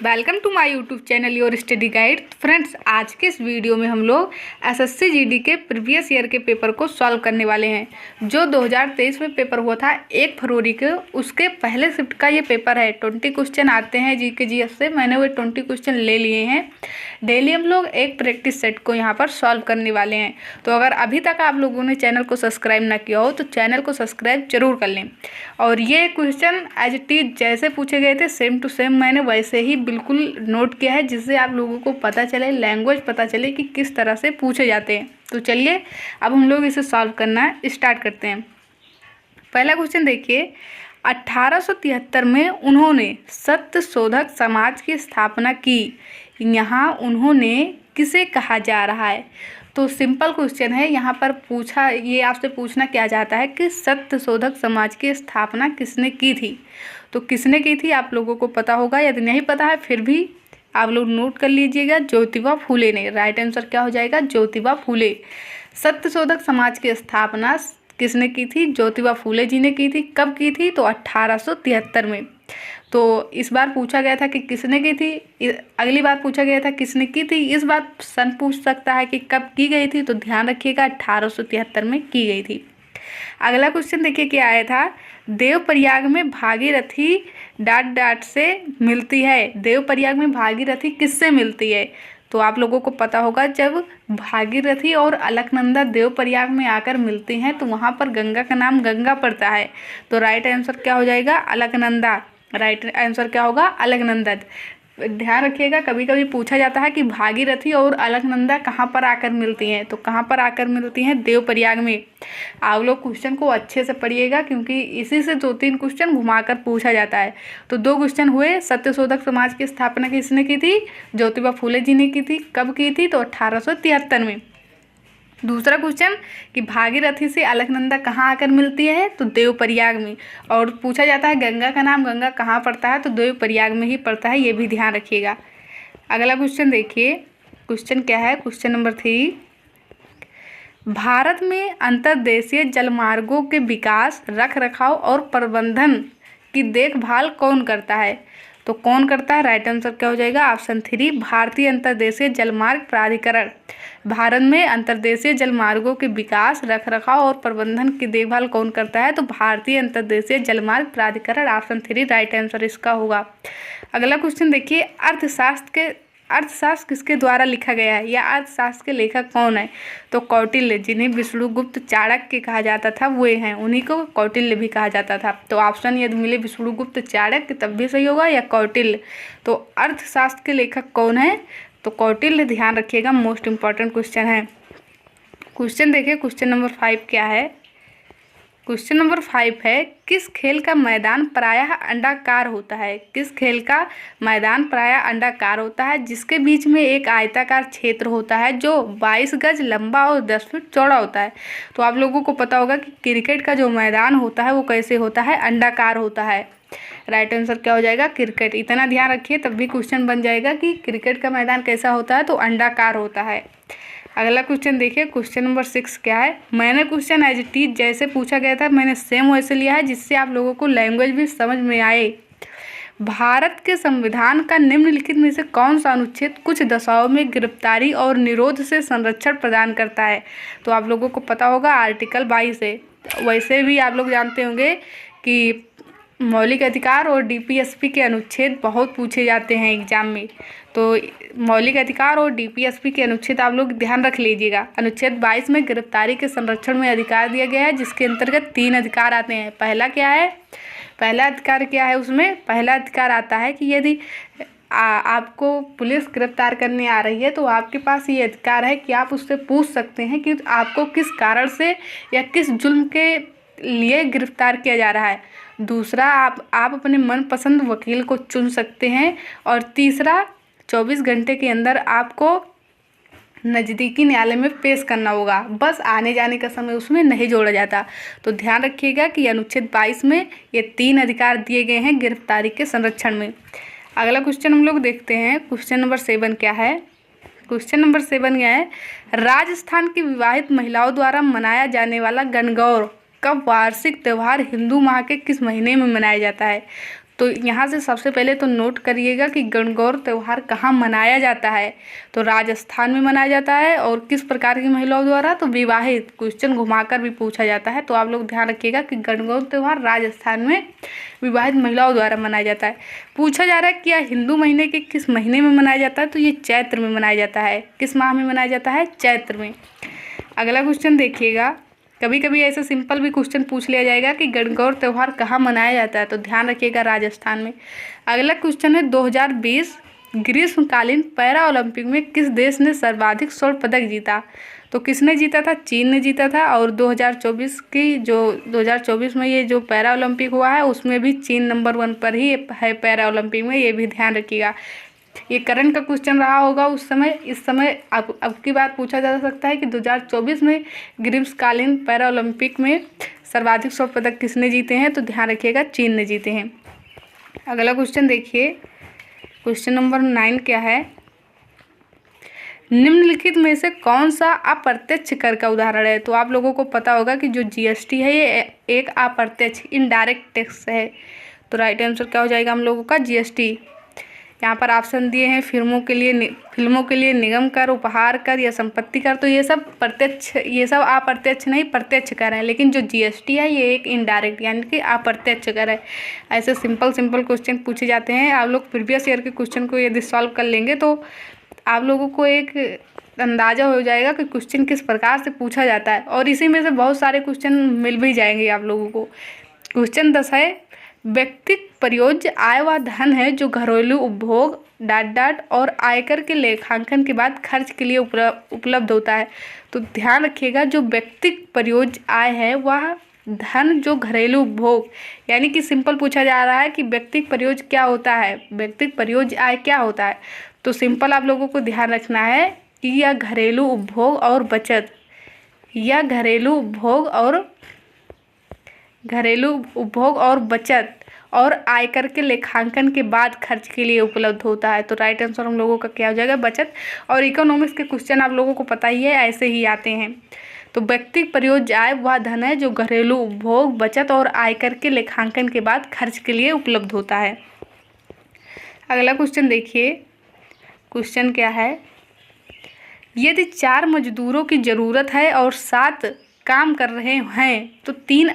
Welcome to my YouTube channel your study guide. Friends, आज के इस वीडियो में हम लोग एसएससी जीडी के प्रीवियस ईयर के पेपर को सॉल्व करने वाले हैं। जो 2023 में पेपर हुआ था 1 फरवरी को, उसके पहले शिफ्ट का ये पेपर है। 20 क्वेश्चन आते हैं जी के जीएस से। मैंने वो 20 क्वेश्चन ले लिए हैं। डेली हम लोग एक प्रैक्टिस सेट को यहाँ पर सॉल्व करने वाले हैं। तो अगर अभी तक आप लोगों ने चैनल को सब्सक्राइब ना किया हो तो चैनल को सब्सक्राइब जरूर कर लें। और ये क्वेश्चन एज इट इज जैसे पूछे गए थे सेम टू सेम मैंने वैसे ही बिल्कुल नोट किया है, जिससे आप लोगों को पता चले, लैंग्वेज पता चले कि किस तरह से पूछे जाते हैं। तो चलिए अब हम लोग इसे सॉल्व करना स्टार्ट करते हैं। पहला क्वेश्चन देखिए, 1873 में उन्होंने सत्य शोधक समाज की स्थापना की। यहाँ उन्होंने किसे कहा जा रहा है? तो सिंपल क्वेश्चन है। यहाँ पर पूछा, ये आपसे पूछना क्या चाहता है कि सत्य शोधक समाज की स्थापना किसने की थी। तो किसने की थी आप लोगों को पता होगा, यदि नहीं पता है फिर भी आप लोग नोट कर लीजिएगा। ज्योतिबा फूले ने। राइट आंसर क्या हो जाएगा? ज्योतिबा फूले। सत्य शोधक समाज की स्थापना किसने की थी? ज्योतिबा फूले जी ने की थी। कब की थी? तो 1873 में। तो इस बार पूछा गया था कि किसने की थी, अगली बार पूछा गया था किसने की थी। इस बार सन पूछ सकता है कि कब की गई थी, तो ध्यान रखिएगा 1873 में की गई थी। अगला क्वेश्चन देखिए क्या आया था। देवप्रयाग में भागीरथी ... से मिलती है। देवप्रयाग में भागीरथी किससे मिलती है? तो आप लोगों को पता होगा, जब भागीरथी और अलकनंदा देवप्रयाग में आकर मिलते हैं तो वहाँ पर गंगा का नाम गंगा पड़ता है। तो राइट आंसर क्या हो जाएगा? अलकनंदा। राइट आंसर क्या होगा? अलकनंदा। ध्यान रखिएगा, कभी कभी पूछा जाता है कि भागीरथी और अलकनंदा कहाँ पर आकर मिलती हैं। तो कहाँ पर आकर मिलती हैं? देवप्रयाग में। आप लोग क्वेश्चन को अच्छे से पढ़िएगा, क्योंकि इसी से 2-3 क्वेश्चन घुमाकर पूछा जाता है। तो 2 क्वेश्चन हुए। सत्यशोधक समाज की स्थापना किसने की थी? ज्योतिबा फूले जी ने की थी। कब की थी? तो 1873 में। दूसरा क्वेश्चन कि भागीरथी से अलकनंदा कहाँ आकर मिलती है? तो देवप्रयाग में। और पूछा जाता है गंगा का नाम गंगा कहाँ पड़ता है? तो देवप्रयाग में ही पड़ता है। ये भी ध्यान रखिएगा। अगला क्वेश्चन देखिए, क्वेश्चन क्या है? क्वेश्चन नंबर 3, भारत में अंतर्देशीय जलमार्गों के विकास, रख रखाव और प्रबंधन की देखभाल कौन करता है? तो कौन करता है? राइट आंसर क्या हो जाएगा? ऑप्शन 3, भारतीय अंतर्देशीय जलमार्ग प्राधिकरण। भारत में अंतर्देशीय जलमार्गों के विकास, रखरखाव और प्रबंधन की देखभाल कौन करता है? तो भारतीय अंतर्देशीय जलमार्ग प्राधिकरण। ऑप्शन 3 राइट आंसर इसका होगा। अगला क्वेश्चन देखिए, अर्थशास्त्र किसके द्वारा लिखा गया है, या अर्थशास्त्र के लेखक कौन है? तो कौटिल्य, जिन्हें विष्णुगुप्त चाणक्य कहा जाता था, वे हैं। उन्हीं को कौटिल्य भी कहा जाता था। तो ऑप्शन यदि मिले विष्णुगुप्त चाणक्य तब भी सही होगा, या कौटिल्य। तो अर्थशास्त्र के लेखक कौन है? तो कौटिल्य। ध्यान रखिएगा, मोस्ट इंपॉर्टेंट क्वेश्चन है। क्वेश्चन देखिए, क्वेश्चन नंबर 5 क्या है? क्वेश्चन नंबर 5 है, किस खेल का मैदान प्रायः अंडाकार होता है? किस खेल का मैदान प्रायः अंडाकार होता है, जिसके बीच में एक आयताकार क्षेत्र होता है जो 22 गज लंबा और 10 फीट चौड़ा होता है? तो आप लोगों को पता होगा कि क्रिकेट का जो मैदान होता है वो कैसे होता है? अंडाकार होता है। राइट आंसर क्या हो जाएगा? क्रिकेट। इतना ध्यान रखिए, तब भी क्वेश्चन बन जाएगा कि क्रिकेट का मैदान कैसा होता है? तो अंडाकार होता है। अगला क्वेश्चन देखिए, क्वेश्चन नंबर 6 क्या है? मैंने क्वेश्चन एज इट इज जैसे पूछा गया था मैंने सेम वैसे लिया है, जिससे आप लोगों को लैंग्वेज भी समझ में आए। भारत के संविधान का निम्नलिखित में से कौन सा अनुच्छेद कुछ दशाओं में गिरफ्तारी और निरोध से संरक्षण प्रदान करता है? तो आप लोगों को पता होगा आर्टिकल 22 है। वैसे भी आप लोग जानते होंगे कि मौलिक अधिकार और डीपीएसपी के अनुच्छेद बहुत पूछे जाते हैं एग्जाम में। तो मौलिक अधिकार और डीपीएसपी के अनुच्छेद आप लोग ध्यान रख लीजिएगा। अनुच्छेद 22 में गिरफ्तारी के संरक्षण में अधिकार दिया गया है, जिसके अंतर्गत 3 अधिकार आते हैं। पहला क्या है? पहला अधिकार क्या है उसमें? पहला अधिकार आता है कि यदि आपको पुलिस गिरफ्तार करने आ रही है तो आपके पास ये अधिकार है कि आप उससे पूछ सकते हैं कि आपको किस कारण से या किस जुल्म के लिए गिरफ्तार किया जा रहा है। दूसरा, आप अपने मनपसंद वकील को चुन सकते हैं। और तीसरा, 24 घंटे के अंदर आपको नज़दीकी न्यायालय में पेश करना होगा। बस आने जाने का समय उसमें नहीं जोड़ा जाता। तो ध्यान रखिएगा कि अनुच्छेद 22 में ये 3 अधिकार दिए गए हैं गिरफ्तारी के संरक्षण में। अगला क्वेश्चन हम लोग देखते हैं। क्वेश्चन नंबर 7 क्या है? क्वेश्चन नंबर 7 क्या है? राजस्थान की विवाहित महिलाओं द्वारा मनाया जाने वाला गणगौर कब वार्षिक त्यौहार हिंदू माह के किस महीने में मनाया जाता है? तो यहाँ से सबसे पहले तो नोट करिएगा कि गणगौर त्यौहार कहाँ मनाया जाता है। तो राजस्थान में मनाया जाता है। और किस प्रकार की महिलाओं द्वारा, तो विवाहित, क्वेश्चन घुमाकर भी पूछा जाता है। तो आप लोग ध्यान रखिएगा कि गणगौर त्यौहार राजस्थान में विवाहित महिलाओं द्वारा मनाया जाता है। पूछा जा रहा है कि यह हिंदू महीने के किस महीने में मनाया जाता है, तो ये चैत्र में मनाया जाता है। किस माह में मनाया जाता है, चैत्र में। अगला क्वेश्चन देखिएगा, कभी कभी ऐसा सिंपल भी क्वेश्चन पूछ लिया जाएगा कि गणगौर त्यौहार कहाँ मनाया जाता है, तो ध्यान रखिएगा राजस्थान में। अगला क्वेश्चन है 2020 ग्रीष्मकालीन पैरा ओलंपिक में किस देश ने सर्वाधिक स्वर्ण पदक जीता। तो किसने जीता था, चीन ने जीता था। और 2024 में ये जो पैरा ओलंपिक हुआ है उसमें भी चीन नंबर 1 पर ही है पैरा ओलंपिक में, ये भी ध्यान रखिएगा। ये करंट का क्वेश्चन रहा होगा उस समय। इस समय अब की बार पूछा जा सकता है कि 2024 में ग्रीष्मकालीन पैरा ओलंपिक में सर्वाधिक स्वर्ण पदक किसने जीते हैं, तो ध्यान रखिएगा चीन ने जीते हैं। अगला क्वेश्चन देखिए, क्वेश्चन नंबर 9 क्या है, निम्नलिखित में से कौन सा अप्रत्यक्ष कर का उदाहरण है। तो आप लोगों को पता होगा कि जो जीएसटी है ये एक अप्रत्यक्ष इनडायरेक्ट टैक्स है। तो राइट आंसर क्या हो जाएगा हम लोगों का, जीएसटी। यहाँ पर ऑप्शन दिए हैं, फिल्मों के लिए निगम कर, उपहार कर या संपत्ति कर। तो ये सब प्रत्यक्ष, ये सब अप्रत्यक्ष नहीं प्रत्यक्ष कर है। लेकिन जो जीएसटी है ये एक इनडायरेक्ट यानी कि अप्रत्यक्ष कर है। ऐसे सिंपल क्वेश्चन पूछे जाते हैं। आप लोग प्रीवियस ईयर के क्वेश्चन को यदि सॉल्व कर लेंगे तो आप लोगों को एक अंदाज़ा हो जाएगा कि क्वेश्चन किस प्रकार से पूछा जाता है। और इसी में से बहुत सारे क्वेश्चन मिल भी जाएंगे आप लोगों को। क्वेश्चन 10 है, व्यक्तिगत प्रयोज्य आय वह धन है जो घरेलू उपभोग और आयकर के लेखांकन के बाद खर्च के लिए उपलब्ध होता है। तो ध्यान रखिएगा, जो व्यक्तिगत प्रयोज्य आय है वह धन जो घरेलू उपभोग, यानी कि सिंपल पूछा जा रहा है कि व्यक्तिगत प्रयोज्य क्या होता है, व्यक्तिगत प्रयोज्य आय क्या होता है। तो सिंपल आप लोगों को ध्यान रखना है कि यह घरेलू उपभोग और बचत, या घरेलू उपभोग और बचत और आयकर के लेखांकन के बाद खर्च के लिए उपलब्ध होता है। तो राइट आंसर हम लोगों का क्या हो जाएगा, बचत। और इकोनॉमिक्स के क्वेश्चन आप लोगों को पता ही है, ऐसे ही आते हैं। तो व्यक्तिगत प्रयोज्य आय वह धन है जो घरेलू उपभोग, बचत और आयकर के लेखांकन के बाद खर्च के लिए उपलब्ध होता है। अगला क्वेश्चन देखिए, क्वेश्चन क्या है, यदि 4 मजदूरों की ज़रूरत है और 7 काम कर रहे हैं तो 3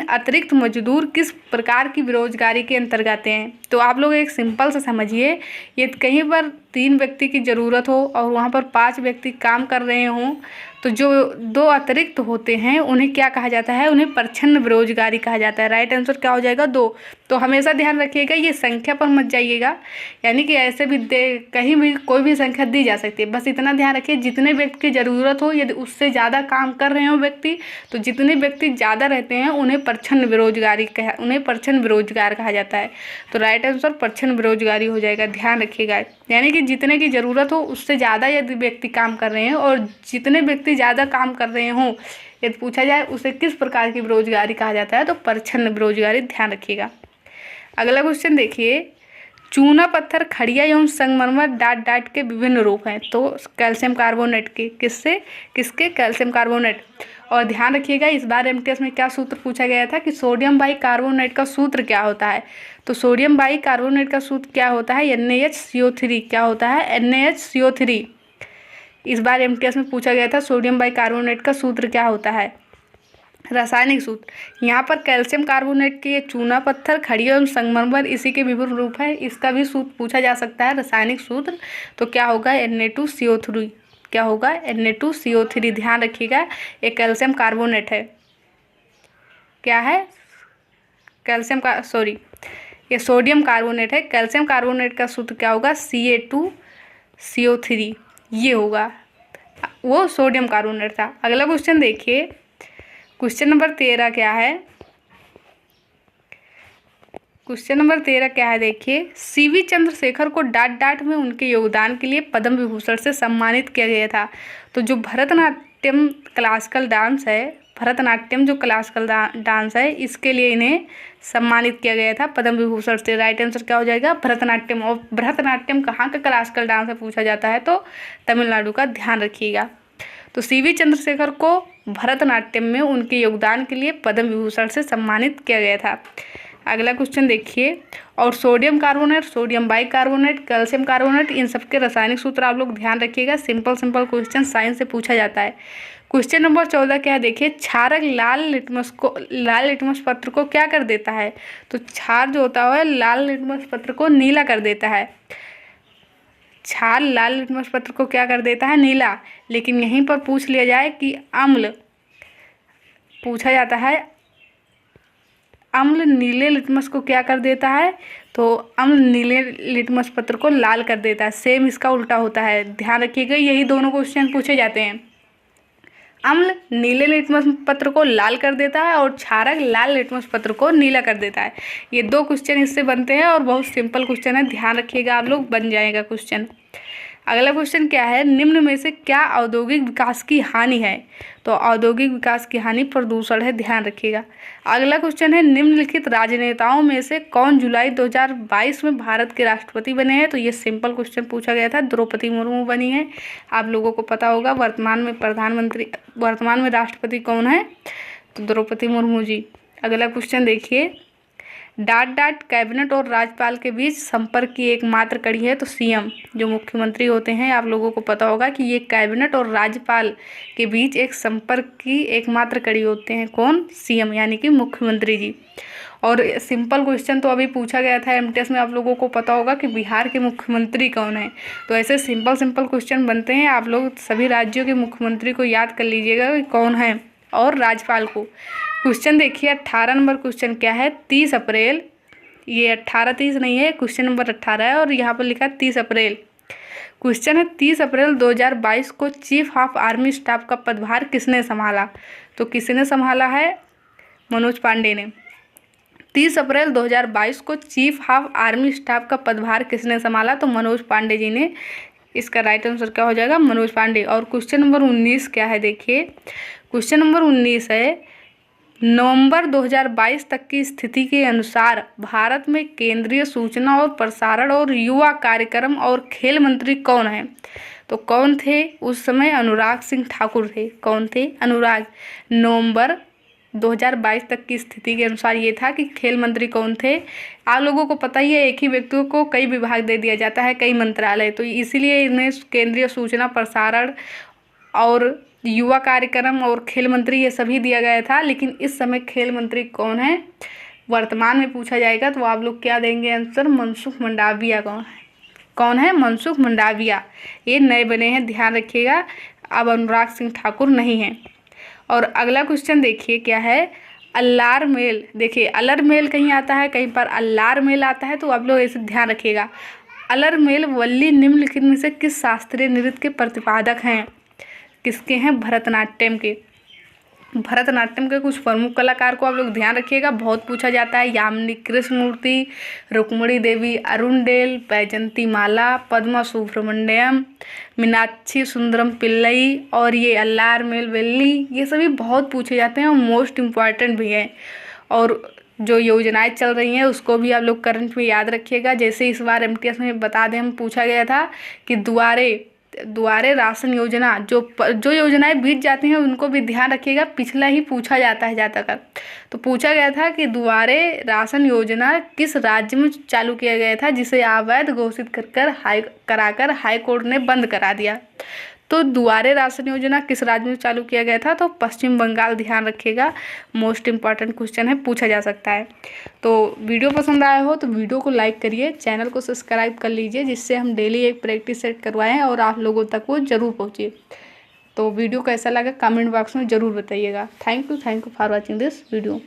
अतिरिक्त मजदूर किस प्रकार की बेरोजगारी के अंतर्गत आते हैं। तो आप लोग एक सिंपल से समझिए, ये कहीं पर 3 व्यक्ति की ज़रूरत हो और वहाँ पर 5 व्यक्ति काम कर रहे हों, तो जो 2 अतिरिक्त होते हैं उन्हें क्या कहा जाता है, उन्हें प्रच्छन्न बेरोजगारी कहा जाता है। राइट आंसर क्या हो जाएगा, 2। तो हमेशा ध्यान रखिएगा, ये संख्या पर मत जाइएगा, यानी कि ऐसे भी कहीं भी कोई भी संख्या दी जा सकती है। बस इतना ध्यान रखिए, जितने व्यक्ति की ज़रूरत हो, यदि उससे ज़्यादा काम कर रहे हो व्यक्ति, तो जितने व्यक्ति ज़्यादा रहते हैं उन्हें प्रच्छन्न बेरोजगार कहा जाता है। तो राइट आंसर प्रच्छन्न बेरोजगारी हो जाएगा, ध्यान रखिएगा। यानी कि जितने की ज़रूरत हो उससे ज़्यादा यदि व्यक्ति काम कर रहे हैं, और जितने व्यक्ति ज़्यादा काम कर रहे हों यदि पूछा जाए उसे किस प्रकार की बेरोजगारी कहा जाता है, तो प्रच्छन्न बेरोजगारी, ध्यान रखिएगा। अगला क्वेश्चन देखिए, चूना पत्थर, खड़िया एवं संगमरमर डाट के विभिन्न रूप हैं। तो कैल्शियम कार्बोनेट के, किसके कैल्शियम कार्बोनेट। और ध्यान रखिएगा, इस बार एमटीएस में क्या सूत्र पूछा गया था कि सोडियम बाइकार्बोनेट का सूत्र क्या होता है। तो सोडियम बाइकार्बोनेट का सूत्र क्या होता है, NaHCO3। क्या होता है, NaHCO3। इस बार एमटीएस में पूछा गया था सोडियम बाइकार्बोनेट का सूत्र क्या होता है, रासायनिक सूत्र। यहाँ पर कैल्शियम कार्बोनेट के चूना पत्थर, खड़िया एवं संगमरमर इसी के विभिन्न रूप है, इसका भी सूत्र पूछा जा सकता है, रासायनिक सूत्र। तो क्या होगा, Na2CO3। क्या होगा, Na2CO3। ध्यान रखिएगा, ये कैल्शियम कार्बोनेट है। क्या है, ये सोडियम कार्बोनेट है। कैल्शियम कार्बोनेट का सूत्र क्या होगा, Ca2CO3। ये होगा, वो सोडियम कार्बोनेट था। अगला क्वेश्चन देखिए, क्वेश्चन नंबर 13 क्या है, देखिए, सीवी चंद्रशेखर को डाट में उनके योगदान के लिए पद्म विभूषण से सम्मानित किया गया था। तो जो भरतनाट्यम जो क्लासिकल डांस है, इसके लिए इन्हें सम्मानित किया गया था पद्म विभूषण से। राइट आंसर क्या हो जाएगा, भरतनाट्यम। और भरतनाट्यम कहाँ का क्लासिकल डांस है पूछा जाता है, तो तमिलनाडु का, ध्यान रखिएगा। तो सीवी चंद्रशेखर को भरतनाट्यम में उनके योगदान के लिए पद्म विभूषण से सम्मानित किया गया था। अगला क्वेश्चन देखिए, और sodium carbonate, sodium bicarbonate, calcium carbonate, इन सबके रासायनिक सूत्र आप लोग ध्यान रखिएगा। सिंपल क्वेश्चन साइंस से पूछा जाता है। क्वेश्चन नंबर 14 क्या है देखिए, क्षारक लाल लिटमस पत्र को क्या कर देता है? तो क्षार जो होता है लाल लिटमस पत्र को नीला कर देता है। क्षार लाल लिटमस पत्र को क्या कर देता है? नीला। लेकिन यहीं पर पूछ लिया जाए कि अम्ल, पूछा जाता है अम्ल नीले लिटमस को क्या कर देता है? तो अम्ल नीले लिटमस पत्र को लाल कर देता है। सेम इसका उल्टा होता है, ध्यान रखिएगा। यही दोनों क्वेश्चन पूछे जाते हैं। अम्ल नीले लिटमस पत्र को लाल कर देता है और क्षारक लाल लिटमस पत्र को नीला कर देता है। ये दो क्वेश्चन इससे बनते हैं और बहुत सिंपल क्वेश्चन है, ध्यान रखिएगा आप लोग, बन जाएगा क्वेश्चन। अगला क्वेश्चन क्या है, निम्न में से क्या औद्योगिक विकास की हानि है? तो औद्योगिक विकास की हानि प्रदूषण है, ध्यान रखिएगा। अगला क्वेश्चन है, निम्नलिखित राजनेताओं में से कौन जुलाई 2022 में भारत के राष्ट्रपति बने हैं? तो ये सिंपल क्वेश्चन पूछा गया था, द्रौपदी मुर्मू बनी है। आप लोगों को पता होगा वर्तमान में राष्ट्रपति कौन है? तो द्रौपदी मुर्मू जी। अगला क्वेश्चन देखिए, कैबिनेट और राज्यपाल के बीच संपर्क की एकमात्र कड़ी है? तो सीएम, जो मुख्यमंत्री होते हैं, आप लोगों को पता होगा कि ये कैबिनेट और राज्यपाल के बीच एक संपर्क की एकमात्र कड़ी होते हैं। कौन? सीएम, यानी कि मुख्यमंत्री जी। और सिंपल क्वेश्चन तो अभी पूछा गया था एमटीएस में, आप लोगों को पता होगा कि बिहार के मुख्यमंत्री कौन है। तो ऐसे सिंपल क्वेश्चन बनते हैं। आप लोग सभी राज्यों के मुख्यमंत्री को याद कर लीजिएगा कि कौन है, और राज्यपाल को। क्वेश्चन देखिए 18 नंबर क्वेश्चन क्या है, 30 अप्रैल, ये 18-30 नहीं है, क्वेश्चन नंबर 18 है और यहाँ पर लिखा है 30 अप्रैल। क्वेश्चन है 30 अप्रैल 2022 को चीफ ऑफ आर्मी स्टाफ का पदभार किसने संभाला? तो किसने संभाला है? मनोज पांडे ने। 30 अप्रैल 2022 को चीफ ऑफ आर्मी स्टाफ का पदभार किसने संभाला? तो मनोज पांडे जी ने। इसका राइट आंसर क्या हो जाएगा? मनोज पांडे। और क्वेश्चन नंबर 19 क्या है देखिए, क्वेश्चन नंबर 19 है, नवंबर 2022 तक की स्थिति के अनुसार भारत में केंद्रीय सूचना और प्रसारण और युवा कार्यक्रम और खेल मंत्री कौन है? तो कौन थे उस समय? अनुराग सिंह ठाकुर थे। कौन थे? अनुराग। नवंबर 2022 तक की स्थिति के अनुसार ये था कि खेल मंत्री कौन थे? आप लोगों को पता ही है, एक ही व्यक्ति को कई विभाग दे दिया जाता है, कई मंत्रालय, तो इसीलिए इन्हें केंद्रीय सूचना प्रसारण और युवा कार्यक्रम और खेल मंत्री ये सभी दिया गया था। लेकिन इस समय खेल मंत्री कौन है वर्तमान में पूछा जाएगा तो आप लोग क्या देंगे आंसर? मनसुख मंडाविया। कौन है? मनसुख मंडाविया। ये नए बने हैं, ध्यान रखिएगा। अब अनुराग सिंह ठाकुर नहीं है। और अगला क्वेश्चन देखिए क्या है, अल्लार मेल। देखिए अलर मेल कहीं आता है, कहीं पर अल्लार मेल आता है, तो आप लोग ऐसे ध्यान रखिएगा। अलर मेल वल्ली निम्नलिखित में से किस शास्त्रीय नृत्य के प्रतिपादक हैं? किसके हैं? भरतनाट्यम के। भरतनाट्यम के कुछ प्रमुख कलाकार को आप लोग ध्यान रखिएगा, बहुत पूछा जाता है। यामिनी कृष्णमूर्ति, रुक्मणी देवी अरुणडेल, बैजंती माला, पद्मा सुब्रमण्यम, मीनाक्षी सुंदरम पिल्लई और ये अल्लार मेल वेल्ली, ये सभी बहुत पूछे जाते हैं और मोस्ट इम्पॉर्टेंट भी हैं। और जो योजनाएं चल रही हैं उसको भी आप लोग करंट में याद रखिएगा। जैसे इस बार एमटीएस में बता दें, हम पूछा गया था कि दुआरे राशन योजना, जो योजनाएं बीत जाती हैं उनको भी ध्यान रखिएगा, पिछला ही पूछा जाता है ज़्यादातर। तो पूछा गया था कि दुआरे राशन योजना किस राज्य में चालू किया गया था, जिसे अवैध घोषित कराकर हाई कोर्ट ने बंद करा दिया। तो दुआरे राशन योजना किस राज्य में चालू किया गया था? तो पश्चिम बंगाल, ध्यान रखिएगा। मोस्ट इम्पॉर्टेंट क्वेश्चन है, पूछा जा सकता है। तो वीडियो पसंद आया हो तो वीडियो को लाइक करिए, चैनल को सब्सक्राइब कर लीजिए, जिससे हम डेली एक प्रैक्टिस सेट करवाएं और आप लोगों तक वो ज़रूर पहुँचे। तो वीडियो कैसा लगा कमेंट बॉक्स में ज़रूर बताइएगा। Thank you for watching this video.